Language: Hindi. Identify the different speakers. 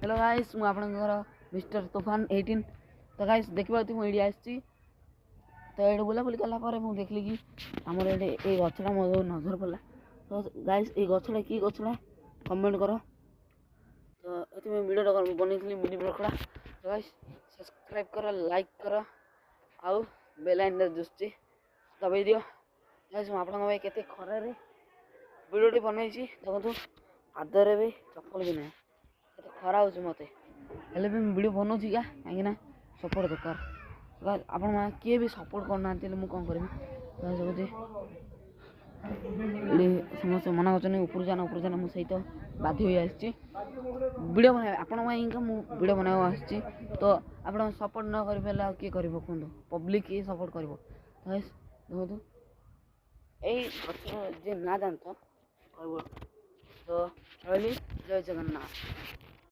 Speaker 1: हेलो गाइस मु आपनकर मिस्टर तूफान 18 तो गाइस देखिबा तू एडी आछि तो एडी बुला बुली कला पर मु देखली कि हमर एडी ए गछडा मो नजर पड़ला तो गाइस ए गछडा की गछडा कमेंट करो तो एति में वीडियो टा बनेइथली मिनी ब्लॉगडा तो गाइस सब्सक्राइब करो लाइक करो आउ बेल आइकन जुस्ती दबाई दियो गाइस मु आपन भाई केते खरा रे वीडियो टी बनेइछि देखंतु आदरे भी चप्पल भी नै खरा हो मत हेल्ले भी वीडियो बनाऊँगी क्या कहीं सपोर्ट दरकार आप किए भी सपोर्ट करना मुझे कौन करी समस्त मना कर ऊपर जाना मुझे तो बाध्य हो वीडियो बना आपण वीडियो बना तो आप सपोर्ट न कर किए कर कहूँ पब्लिक ही सपोर्ट कर देखो ये ना जानता तो जय जगन्नाथ।